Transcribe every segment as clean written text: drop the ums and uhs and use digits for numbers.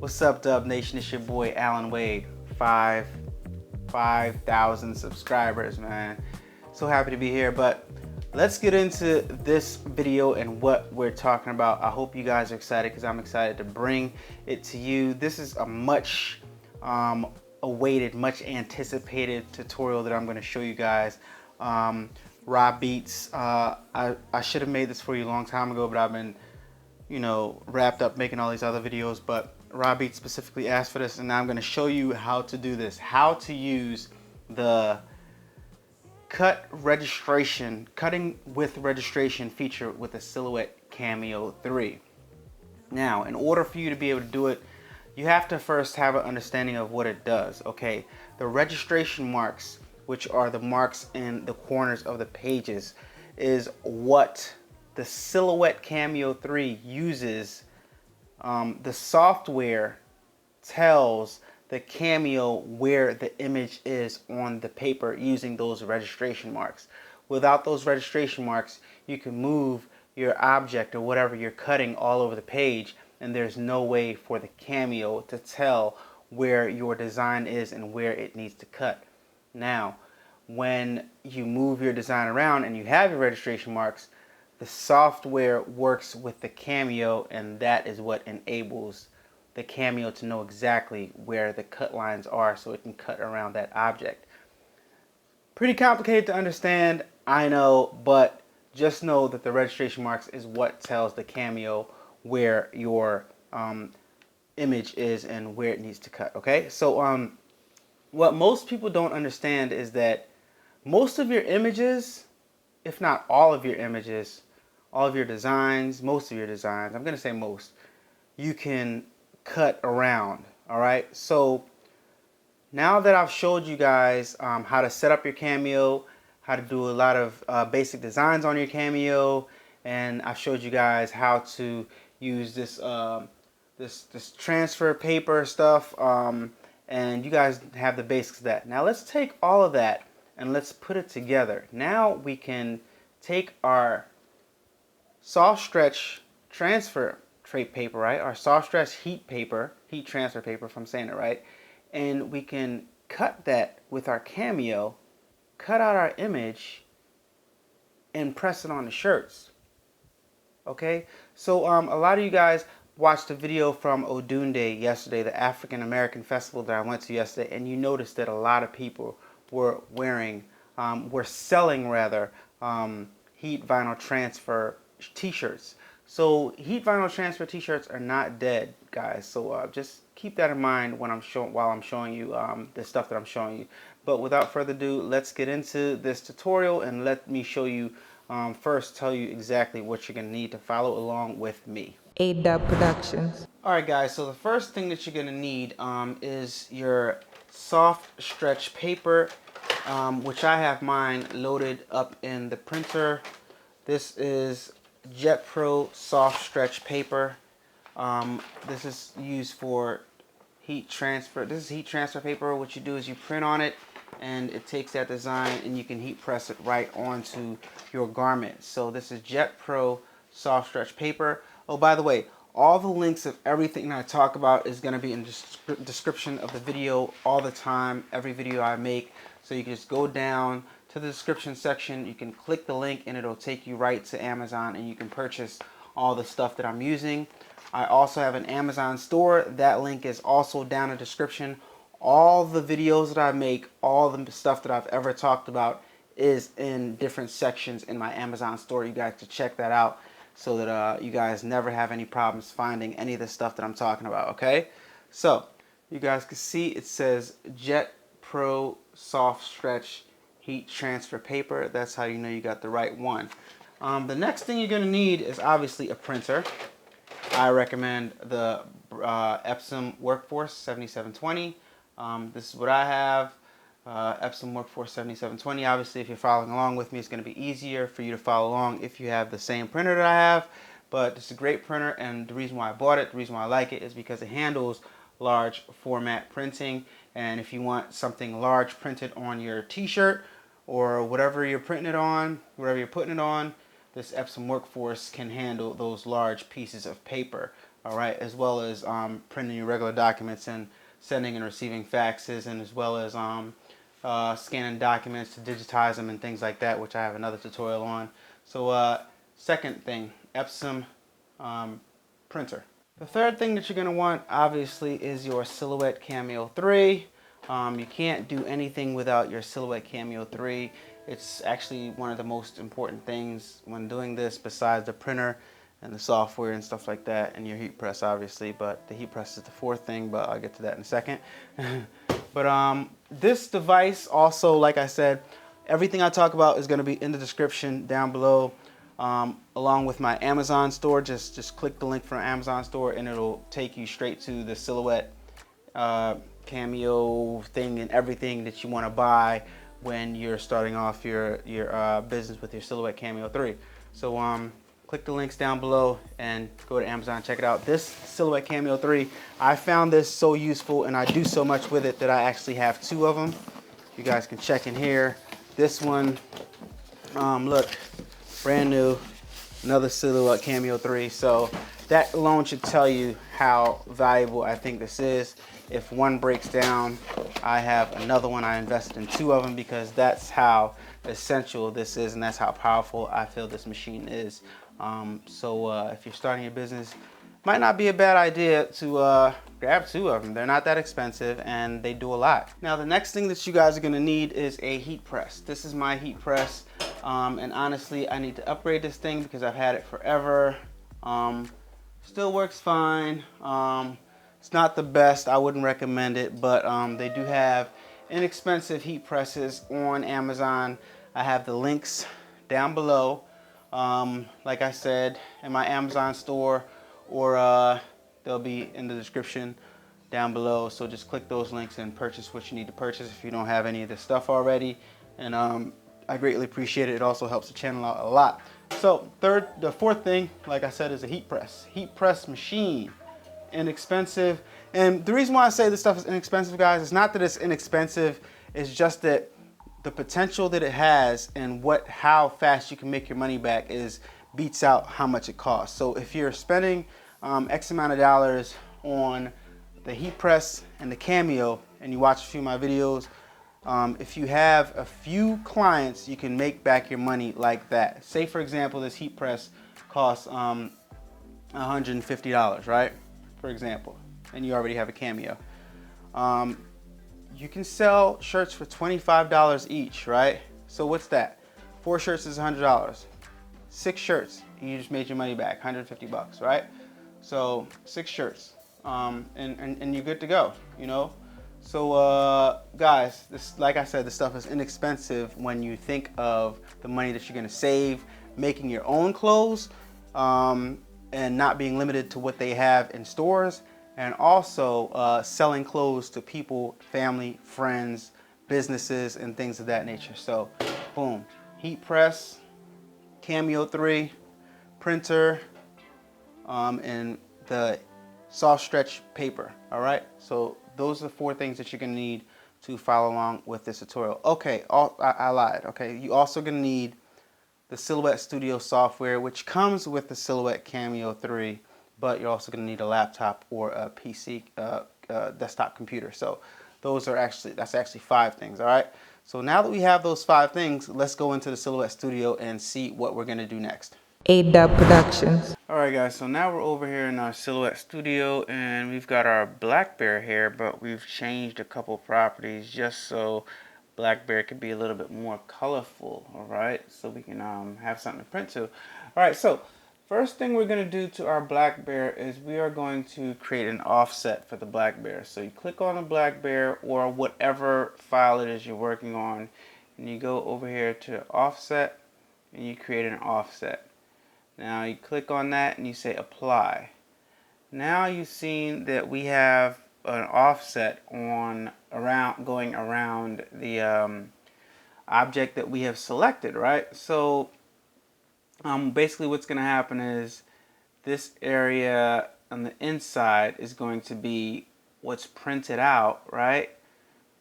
What's up, Dub Nation? It's your boy Allan Wade. 5,000 subscribers, man. So happy to be here. But let's get into this video and what we're talking about. I hope you guys are excited because I'm excited to bring it to you. This is a much awaited, much anticipated tutorial that I'm going to show you guys. Raw beats. I should have made this for you a long time ago, but I've been, wrapped up making all these other videos. But Raw Beats specifically asked for this, and now I'm going to show you how to do this. How to use the cutting with registration feature with the Silhouette Cameo 3. Now, in order for you to be able to do it, you have to first have an understanding of what it does. Okay, the registration marks, which are the marks in the corners of the pages, is what the Silhouette Cameo 3 uses. The software tells the Cameo where the image is on the paper using those registration marks. Without those registration marks, you can move your object or whatever you're cutting all over the page, and there's no way for the Cameo to tell where your design is and where it needs to cut. Now, when you move your design around and you have your registration marks, the software works with the Cameo, and that is what enables the Cameo to know exactly where the cut lines are so it can cut around that object. Pretty complicated to understand, I know, but just know that the registration marks is what tells the Cameo where your image is and where it needs to cut. Okay, so what most people don't understand is that most of your images, if not all of your images, all of your designs, most of your designs, I'm going to say most, you can cut around. All right, so now that I've showed you guys how to set up your Cameo, how to do a lot of basic designs on your Cameo, and I've showed you guys how to use this this transfer paper stuff, and you guys have the basics of that. Now let's take all of that and let's put it together. Now we can take our soft stretch transfer tray paper, right? Our soft stretch heat transfer paper, if I'm saying it right, and we can cut that with our Cameo, cut out our image, and press it on the shirts. Okay, so a lot of you guys watched a video from Odunde yesterday, the African American festival that I went to yesterday, and you noticed that a lot of people were selling heat vinyl transfer t-shirts. So heat vinyl transfer t-shirts are not dead, guys. So just keep that in mind when while I'm showing you the stuff that I'm showing you. But without further ado, let's get into this tutorial and let me show you first tell you exactly what you're going to need to follow along with me. A-Dubb Productions. Alright guys, so the first thing that you're going to need is your soft stretch paper, which I have mine loaded up in the printer. This is Jet Pro soft stretch paper. This is used for heat transfer. This is heat transfer paper. What you do is you print on it, and it takes that design and you can heat press it right onto your garment. So this is Jet Pro soft stretch paper. Oh, by the way, all the links of everything that I talk about is going to be in the description of the video all the time, every video I make. So you can just go down to the description section, you can click the link, and it'll take you right to Amazon, and you can purchase all the stuff that I'm using. I also have an Amazon store. That link is also down in the description. All the videos that I make, all the stuff that I've ever talked about is in different sections in my Amazon store. You guys can check that out so that you guys never have any problems finding any of the stuff that I'm talking about, okay? So you guys can see it says Jet Pro soft stretch heat transfer paper. That's how you know you got the right one. The next thing you're going to need is obviously a printer. I recommend the Epson Workforce 7720. This is what I have, Epson Workforce 7720. Obviously, if you're following along with me, it's going to be easier for you to follow along if you have the same printer that I have. But it's a great printer, and the reason why I bought it, the reason why I like it, is because it handles large format printing. And if you want something large printed on your t-shirt or whatever you're printing it on, whatever you're putting it on, this Epson Workforce can handle those large pieces of paper. all right, as well as printing your regular documents and sending and receiving faxes, and as well as scanning documents to digitize them and things like that, which I have another tutorial on. So second thing, Epson printer. The third thing that you're going to want, obviously, is your Silhouette Cameo 3. You can't do anything without your Silhouette Cameo 3. It's actually one of the most important things when doing this, besides the printer and the software and stuff like that, and your heat press, obviously. But the heat press is the fourth thing, but I'll get to that in a second. But this device also, like I said, everything I talk about is going to be in the description down below. Along with my Amazon store. Just click the link from Amazon store and it'll take you straight to the Silhouette Cameo thing and everything that you want to buy when you're starting off your business with your Silhouette Cameo 3. So click the links down below and go to Amazon, check it out. This Silhouette Cameo 3, I found this so useful and I do so much with it that I actually have two of them. You guys can check in here. This one, look, brand new, another Silhouette Cameo 3. So that alone should tell you how valuable I think this is. If one breaks down, I have another one. I invested in two of them because that's how essential this is and that's how powerful I feel this machine is. So if you're starting your business, might not be a bad idea to grab two of them. They're not that expensive and they do a lot. Now the next thing that you guys are going to need is a heat press. This is my heat press. And honestly, I need to upgrade this thing because I've had it forever. Still works fine. It's not the best. I wouldn't recommend it, but they do have inexpensive heat presses on Amazon. I have the links down below. Like I said, in my Amazon store, or they'll be in the description down below. So just click those links and purchase what you need to purchase if you don't have any of this stuff already. And I greatly appreciate it. It also helps the channel out a lot. So the fourth thing, like I said, is a heat press. Heat press machine, inexpensive. And the reason why I say this stuff is inexpensive, guys, is not that it's inexpensive. It's just that the potential that it has and how fast you can make your money back beats out how much it costs. So if you're spending X amount of dollars on the heat press and the Cameo, and you watch a few of my videos, if you have a few clients, you can make back your money like that. Say for example, this heat press costs $150, right? For example, and you already have a Cameo. You can sell shirts for $25 each, right? So what's that? 4 shirts is $100. 6 shirts, you just made your money back, 150 bucks, right? So 6 shirts, and you're good to go, you know? So guys, this, like I said, this stuff is inexpensive when you think of the money that you're gonna save making your own clothes, and not being limited to what they have in stores, and also selling clothes to people, family, friends, businesses, and things of that nature. So boom, heat press, Cameo 3, printer, and the soft stretch paper. All right, so those are the 4 things that you're gonna need to follow along with this tutorial. Okay, I lied. Okay, you also gonna need the Silhouette Studio software, which comes with the Silhouette Cameo 3, but you're also gonna need a laptop or a PC, desktop computer. So that's actually 5 things. All right. So now that we have those 5 things, let's go into the Silhouette Studio and see what we're gonna do next. A-Dubb Productions. Alright guys, so now we're over here in our Silhouette Studio and we've got our Black Bear here, but we've changed a couple properties just so Black Bear could be a little bit more colorful, alright? So we can have something to print to. Alright, so first thing we're going to do to our Black Bear is we are going to create an offset for the Black Bear. So you click on the Black Bear or whatever file it is you're working on, and you go over here to offset and you create an offset. Now you click on that and you say apply. Now you've seen that we have an offset going around the object that we have selected, right? So basically what's going to happen is this area on the inside is going to be what's printed out, right?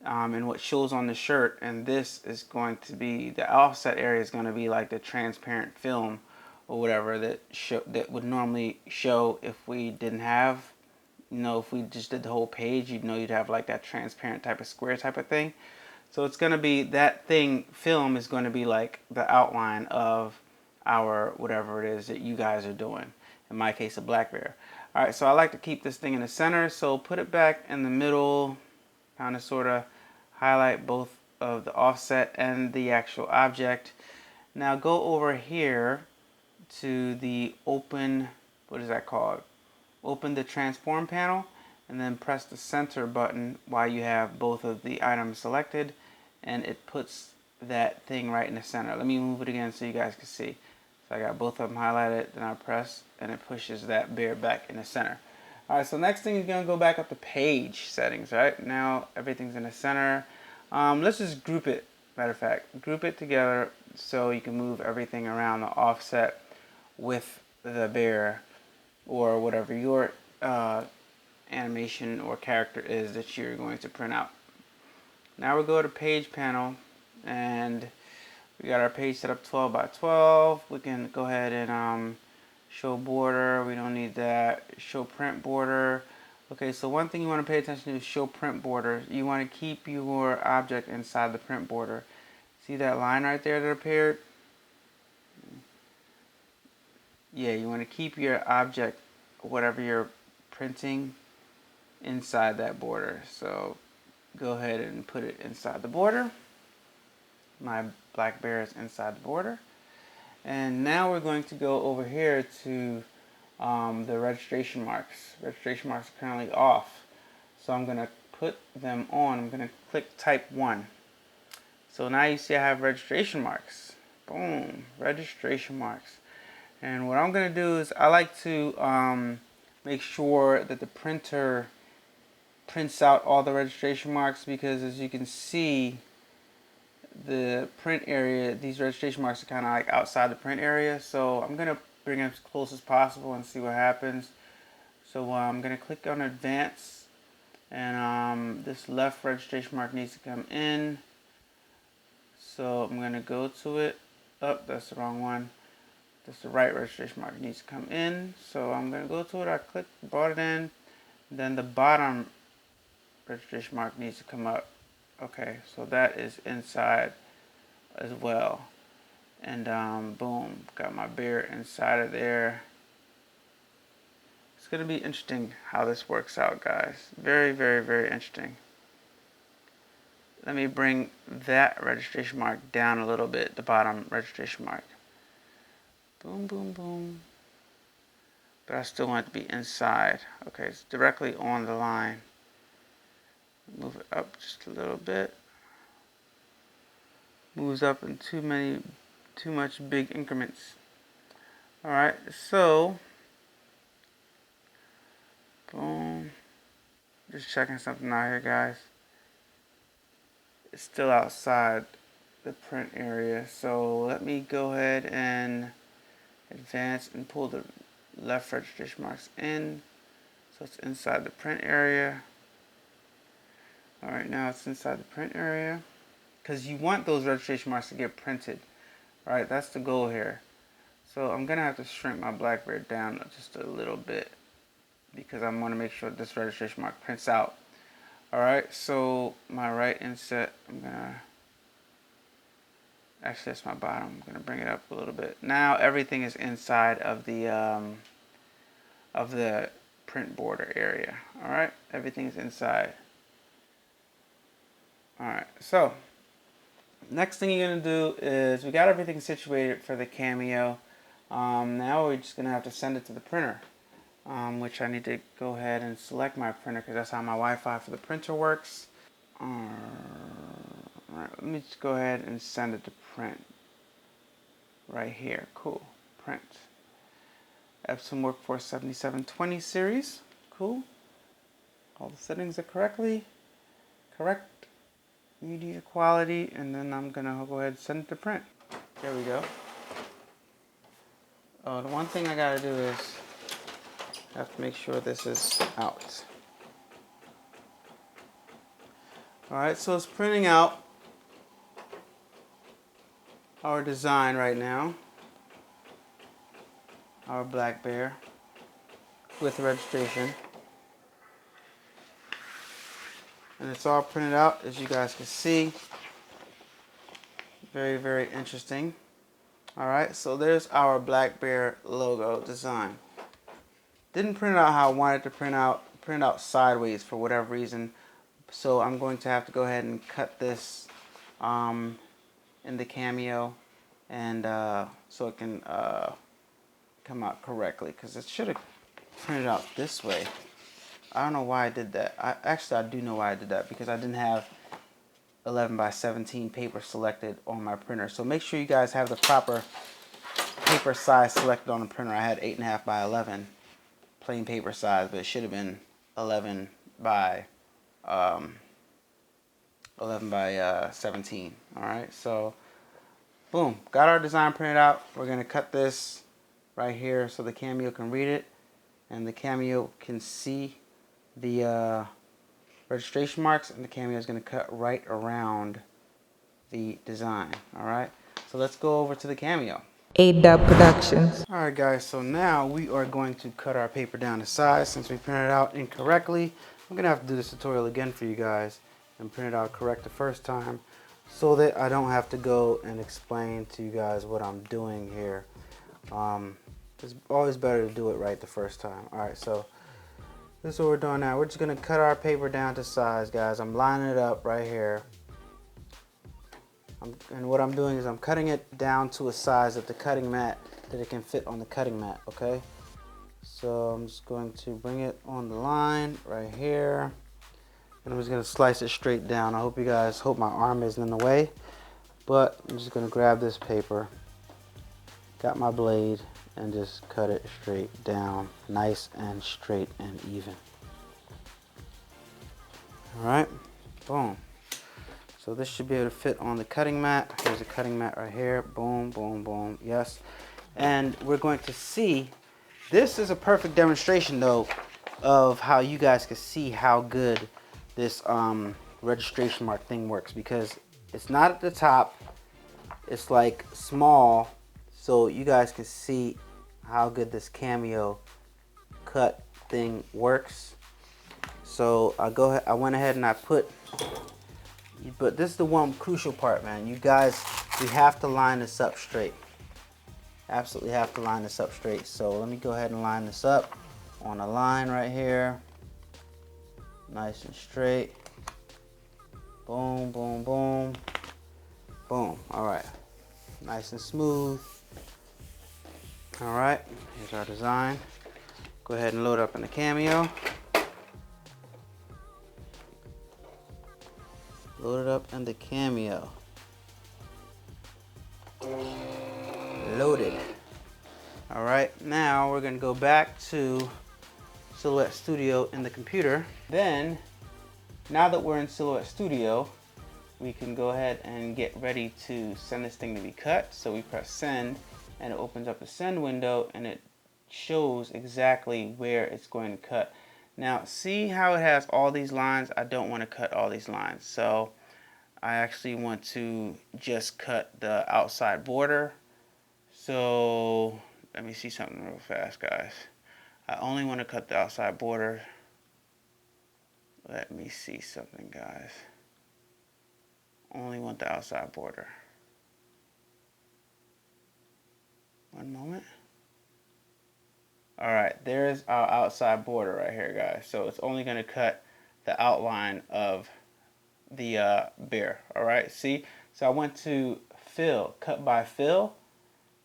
And what shows on the shirt, and this is going to be, the offset area is going to be like the transparent film or whatever that would normally show if we didn't have, if we just did the whole page, you'd have like that transparent type of square type of thing. So it's going to be that film is going to be like the outline of our whatever it is that you guys are doing. In my case, a black bear. All right, so I like to keep this thing in the center, so put it back in the middle, kind of sort of highlight both of the offset and the actual object. Now go over here to the open, what is that called? Open the transform panel, and then press the center button while you have both of the items selected, and it puts that thing right in the center. Let me move it again so you guys can see. So I got both of them highlighted, then I press, and it pushes that bear back in the center. Alright, so next thing is going to go back up to page settings, right? Now everything's in the center. Let's just group it, matter of fact. Group it together so you can move everything around the offset with the bear or whatever your animation or character is that you're going to print out. Now we'll go to page panel, and we got our page set up 12 by 12. We can go ahead and show border. We don't need that. Show print border. Okay, so one thing you want to pay attention to is show print border. You want to keep your object inside the print border. See that line right there that appeared? Yeah, you want to keep your object, whatever you're printing, inside that border. So go ahead and put it inside the border. My black bear is inside the border. And now we're going to go over here to the registration marks. Registration marks are currently off. So I'm going to put them on. I'm going to click type 1. So now you see I have registration marks. Boom, registration marks. And what I'm going to do is I like to make sure that the printer prints out all the registration marks, because as you can see, the print area, these registration marks are kind of like outside the print area. So I'm going to bring it as close as possible and see what happens. So I'm going to click on advance, and this left registration mark needs to come in. So I'm going to go to it. Oh, that's the wrong one. That's the right registration mark needs to come in. So I'm going to go to it. I click, brought it in. Then the bottom registration mark needs to come up. Okay, so that is inside as well. And boom, got my bear inside of there. It's going to be interesting how this works out, guys. Very, very, very interesting. Let me bring that registration mark down a little bit, the bottom registration mark. Boom, boom, boom. But I still want it to be inside. Okay, it's directly on the line. Move it up just a little bit. Moves up in too much big increments. Alright, so boom. Just checking something out here, guys. It's still outside the print area. So let me go ahead and advance and pull the left registration marks in. So it's inside the print area. Alright, now it's inside the print area, because you want those registration marks to get printed. Alright, that's the goal here. So I'm going to have to shrink my black bear down just a little bit, because I want to make sure this registration mark prints out. Alright, so my right inset, I'm going to, actually that's my bottom, I'm going to bring it up a little bit. Now everything is inside of the print border area. Alright, everything is inside. Alright, so next thing you're going to do is, we got everything situated for the Cameo. Now we're just going to have to send it to the printer, which I need to go ahead and select my printer, because that's how my Wi-Fi for the printer works. Alright, let me just go ahead and send it to print. Right here, cool, print. Epson Workforce 7720 series, cool. All the settings are correct. Media quality, and then I'm gonna go ahead and send it to print. There we go. Oh, the one thing I gotta do is I have to make sure this is out. Alright, so it's printing out our design right now. our black bear with registration. And it's all printed out, as you guys can see. Very, very interesting. Alright, so there's our black bear logo design. Didn't print it out how I wanted to print it out sideways for whatever reason. So I'm going to have to go ahead and cut this in the Cameo, and so it can come out correctly, because it should have printed out this way. I don't know why I did that. I do know why I did that, because I didn't have 11 by 17 paper selected on my printer. So make sure you guys have the proper paper size selected on the printer. I had 8.5 by 11 plain paper size, but it should have been 11 by 17. Alright, so boom, got our design printed out. We're going to cut this right here so the Cameo can read it, and the Cameo can see the registration marks, and the Cameo is going to cut right around the design. Alright, so let's go over to the Cameo. A-Dubb Productions. Alright guys, so now we are going to cut our paper down to size. Since we printed it out incorrectly, I'm going to have to do this tutorial again for you guys and print it out correct the first time, so that I don't have to go and explain to you guys what I'm doing here. It's always better to do it right the first time. Alright, so this is what we're doing now. We're just going to cut our paper down to size, guys. I'm lining it up right here. And what I'm doing is I'm cutting it down to a size of the cutting mat that it can fit on the cutting mat, okay? So I'm just going to bring it on the line right here. And I'm just going to slice it straight down. I hope you guys, hope my arm isn't in the way. But I'm just going to grab this paper, got my blade, and just cut it straight down, nice and straight and even. Alright, boom. So this should be able to fit on the cutting mat. Here's a cutting mat right here. Boom, boom, boom. Yes. And we're going to see, this is a perfect demonstration though of how you guys can see how good this registration mark thing works, because it's not at the top. It's like small, so you guys can see how good this Cameo cut thing works. So I went ahead and I put, but this is the one crucial part, man. You guys, we have to line this up straight. Absolutely have to line this up straight. So let me go ahead and line this up on a line right here. Nice and straight. Boom, boom, boom. Boom. All right. Nice and smooth. All right. Here's our design. Go ahead and load up in the Cameo. Load it up in the Cameo. Loaded. All right, now we're gonna go back to Silhouette Studio in the computer. Then, now that we're in Silhouette Studio, we can go ahead and get ready to send this thing to be cut. So we press send, and it opens up the send window, and it shows exactly where it's going to cut. Now, see how it has all these lines? I don't want to cut all these lines. So I actually want to just cut the outside border. So let me see something real fast, guys. I only want to cut the outside border. Let me see something, guys. Only want the outside border. One moment. Alright, there's our outside border right here, guys. So it's only going to cut the outline of the bear. Alright, see? So I went to fill, cut by fill,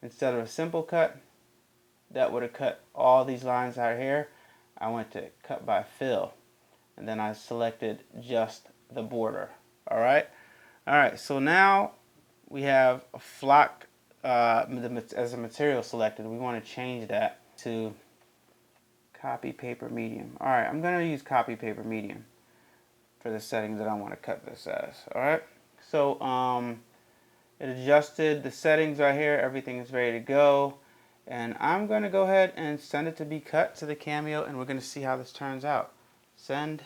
instead of a simple cut. That would have cut all these lines out here. I went to cut by fill, and then I selected just the border. Alright? Alright, so now we have a flock as a material selected. We want to change that to copy paper medium. Alright, I'm going to use copy paper medium for the settings that I want to cut this as. Alright, so it adjusted the settings right here. Everything is ready to go. And I'm going to go ahead and send it to be cut to the Cameo, and we're going to see how this turns out. Send.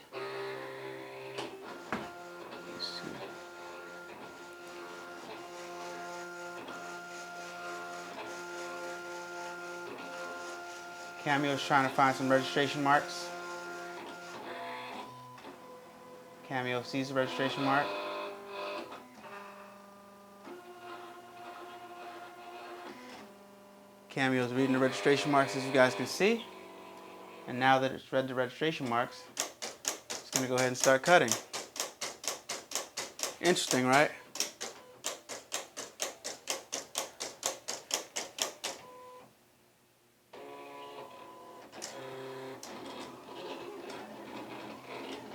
Cameo's trying to find some registration marks. Cameo sees the registration mark. Cameo's reading the registration marks, as you guys can see. And now that it's read the registration marks, it's going to go ahead and start cutting. Interesting, right?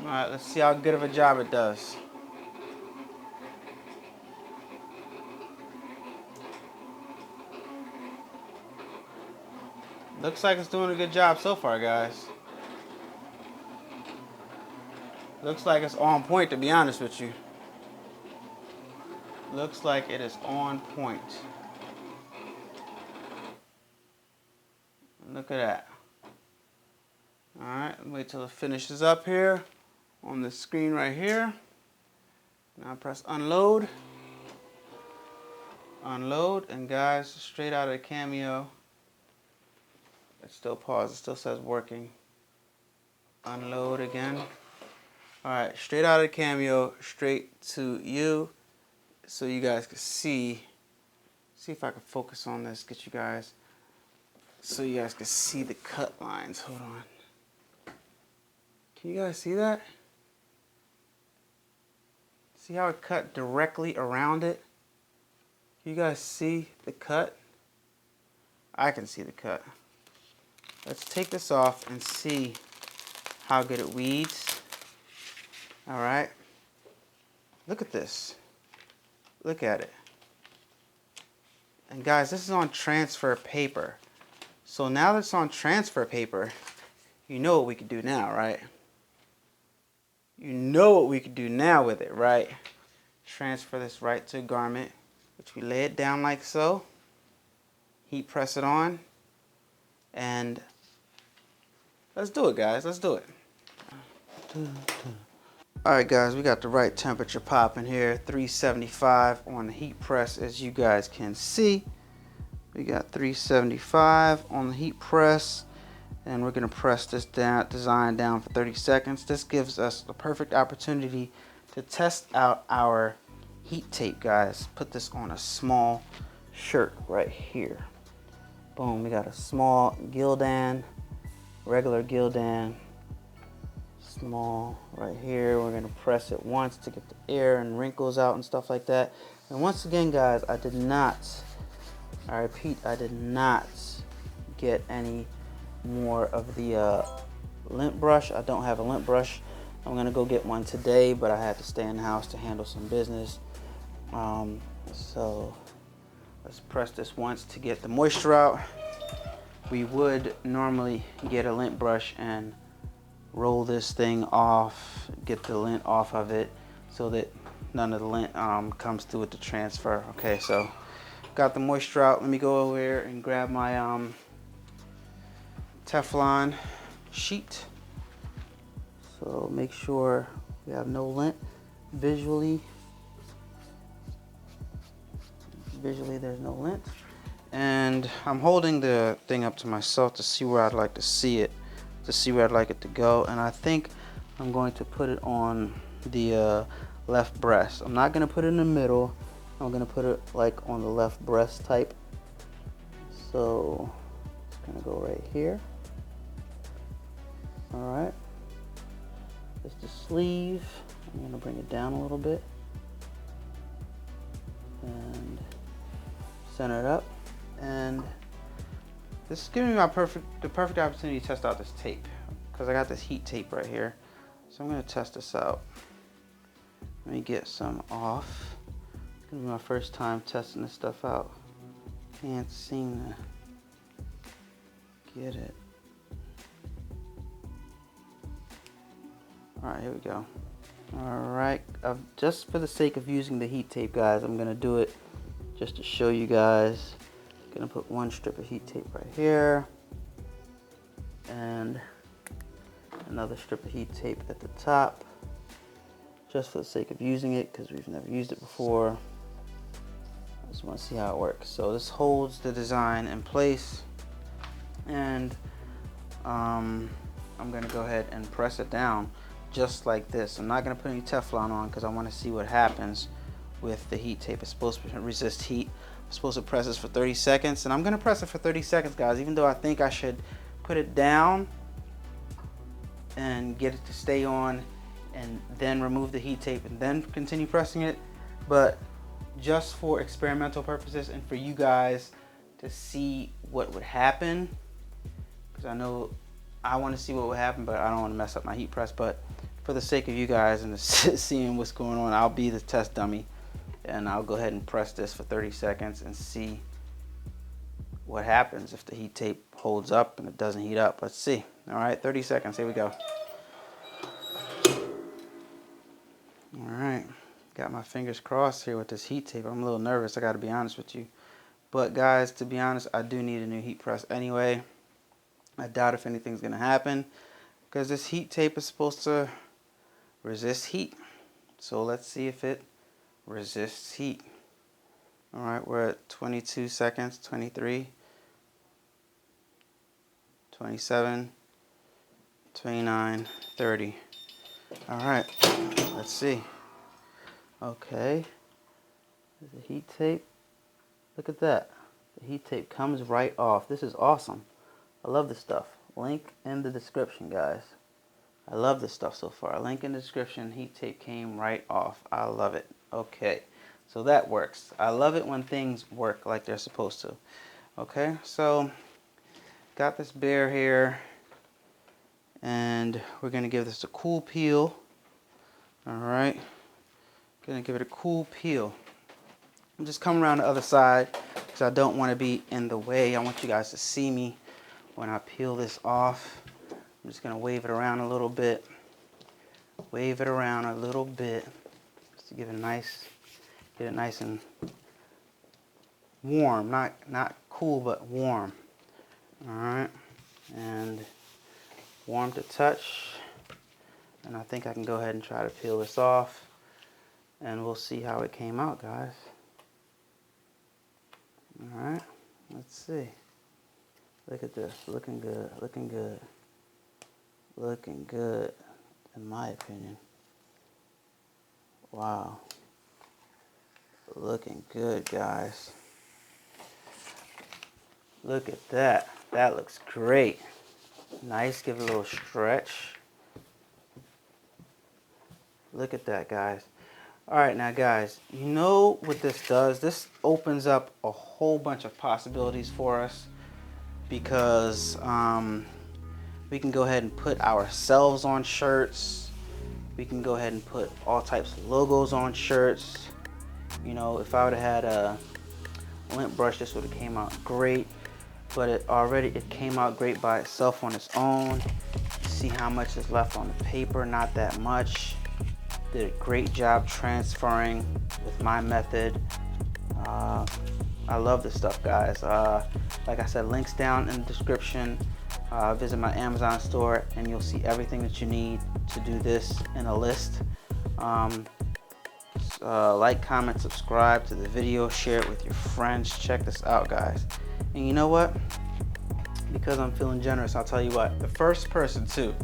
Alright, let's see how good of a job it does. Looks like it's doing a good job so far, guys. Looks like it's on point, to be honest with you. Looks like it is on point. Look at that. Alright, wait till it finishes up here on the screen right here. Now press unload. Unload, and guys, straight out of the Cameo. It's still paused, it still says working. Unload again. Alright, straight out of the Cameo, straight to you, so you guys can see. See if I can focus on this, get you guys, so you guys can see the cut lines. Hold on. Can you guys see that? See how it cut directly around it? Can you guys see the cut? I can see the cut. Let's take this off and see how good it weeds. All right. Look at this. Look at it. And guys, this is on transfer paper. So now that it's on transfer paper, you know what we could do now, right? You know what we could do now with it, right? Transfer this right to a garment, which we lay it down like so. Heat press it on. And let's do it, guys. Let's do it. Alright, guys, we got the right temperature popping here. 375 on the heat press, as you guys can see. We got 375 on the heat press. And we're going to press this design down for 30 seconds. This gives us the perfect opportunity to test out our heat tape, guys. Put this on a small shirt right here. Boom, we got a small Gildan, regular Gildan, small right here. We're gonna press it once to get the air and wrinkles out and stuff like that. And once again, guys, I repeat, I did not get any more of the lint brush. I don't have a lint brush. I'm gonna go get one today, but I had to stay in the house to handle some business. So let's press this once to get the moisture out. We would normally get a lint brush and roll this thing off, get the lint off of it so that none of the lint comes through with the transfer. Okay, so got the moisture out. Let me go over here and grab my Teflon sheet. So make sure we have no lint. Visually there's no lint. And I'm holding the thing up to myself to see where I'd like to see it, to see where I'd like it to go. And I think I'm going to put it on the left breast. I'm not going to put it in the middle. I'm going to put it like on the left breast type. So it's going to go right here. All right. Just the sleeve. I'm going to bring it down a little bit. And center it up. And this is giving me the perfect opportunity to test out this tape, because I got this heat tape right here. So I'm going to test this out. Let me get some off. It's going to be my first time testing this stuff out. Can't seem to get it. Alright, here we go. Alright, just for the sake of using the heat tape, guys, I'm going to do it just to show you guys. I'm going to put one strip of heat tape right here. And another strip of heat tape at the top. Just for the sake of using it, because we've never used it before. I just want to see how it works. So this holds the design in place. And I'm gonna go ahead and press it down just like this. I'm not gonna put any Teflon on because I want to see what happens with the heat tape. It's supposed to resist heat. I'm supposed to press this for 30 seconds, and I'm gonna press it for 30 seconds, guys, even though I think I should put it down and get it to stay on and then remove the heat tape and then continue pressing it. But just for experimental purposes and for you guys to see what would happen, because I know I want to see what would happen, but I don't want to mess up my heat press. But for the sake of you guys and seeing what's going on, I'll be the test dummy, and I'll go ahead and press this for 30 seconds and see what happens if the heat tape holds up and it doesn't heat up. Let's see. All right, 30 seconds. Here we go. All right, got my fingers crossed here with this heat tape. I'm a little nervous, I got to be honest with you. But guys, to be honest, I do need a new heat press anyway. I doubt if anything's going to happen because this heat tape is supposed to resist heat. So let's see if it resists heat. All right, we're at 22 seconds, 23, 27, 29, 30. All right, let's see. Okay, there's the heat tape. Look at that. The heat tape comes right off. This is awesome. I love this stuff. Link in the description, guys. I love this stuff so far. Link in the description. Heat tape came right off. I love it. Okay, so that works. I love it when things work like they're supposed to. Okay, so got this bear here, and we're gonna give this a cool peel. All right, gonna give it a cool peel. I'm just coming around the other side because I don't want to be in the way. I want you guys to see me when I peel this off. I'm just gonna wave it around a little bit. Wave it around a little bit just to give it get it nice and warm. Not cool, but warm. All right, and warm to touch. And I think I can go ahead and try to peel this off, and we'll see how it came out, guys. All right, let's see. Look at this, looking good, looking good. Looking good, in my opinion. Wow. Looking good, guys. Look at that. That looks great. Nice, give it a little stretch. Look at that, guys. All right, now, guys, you know what this does? This opens up a whole bunch of possibilities for us because we can go ahead and put ourselves on shirts. We can go ahead and put all types of logos on shirts. You know, if I would have had a lint brush, this would have came out great. But it came out great by itself on its own. See how much is left on the paper? Not that much. Did a great job transferring with my method. I love this stuff, guys. Like I said, links down in the description. Visit my Amazon store and you'll see everything that you need to do this in a list. Like, comment, subscribe to the video, share it with your friends. Check this out, guys. And you know what? Because I'm feeling generous, I'll tell you what. The first person to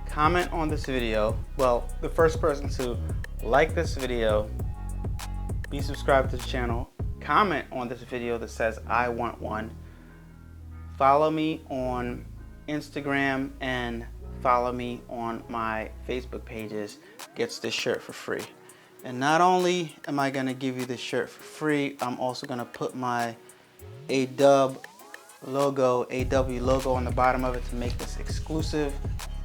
comment on this video, well, the first person to like this video, be subscribed to the channel, comment on this video that says I want one, follow me on Instagram and follow me on my Facebook pages, gets this shirt for free. And not only am I gonna give you this shirt for free, I'm also gonna put my A-Dubb logo, AW logo on the bottom of it to make this exclusive,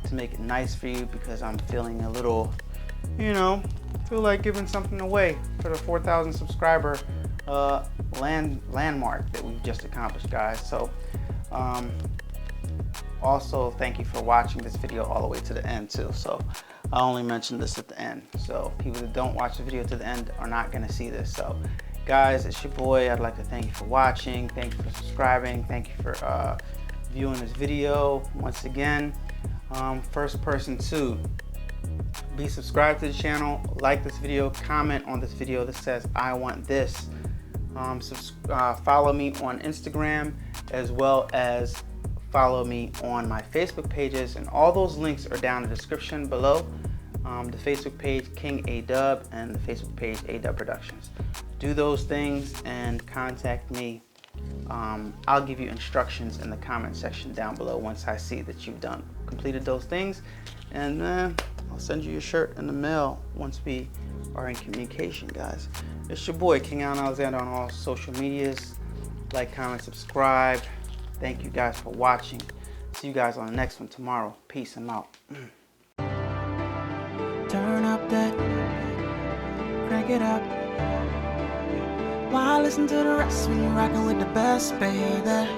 to make it nice for you, because I'm feeling a little, you know, feel like giving something away for the 4,000 subscriber landmark that we've just accomplished, guys. So also thank you for watching this video all the way to the end too. So I only mentioned this at the end, so people that don't watch the video to the end are not going to see this. So guys, it's your boy. I'd like to thank you for watching, thank you for subscribing, thank you for viewing this video. Once again, first person to be subscribed to the channel, like this video, comment on this video that says I want this, follow me on Instagram, as well as follow me on my Facebook pages, and all those links are down in the description below. The Facebook page King A-Dubb and the Facebook page A-Dubb Productions. Do those things and contact me. I'll give you instructions in the comment section down below once I see that you've completed those things, and I'll send you your shirt in the mail once we are in communication, guys. It's your boy King Allan Alexander on all social medias. Like, comment, subscribe. Thank you guys for watching. See you guys on the next one tomorrow. Peace. I'm out. Turn up that, crank it up. Why listen to the rest when you're rocking with the best, baby?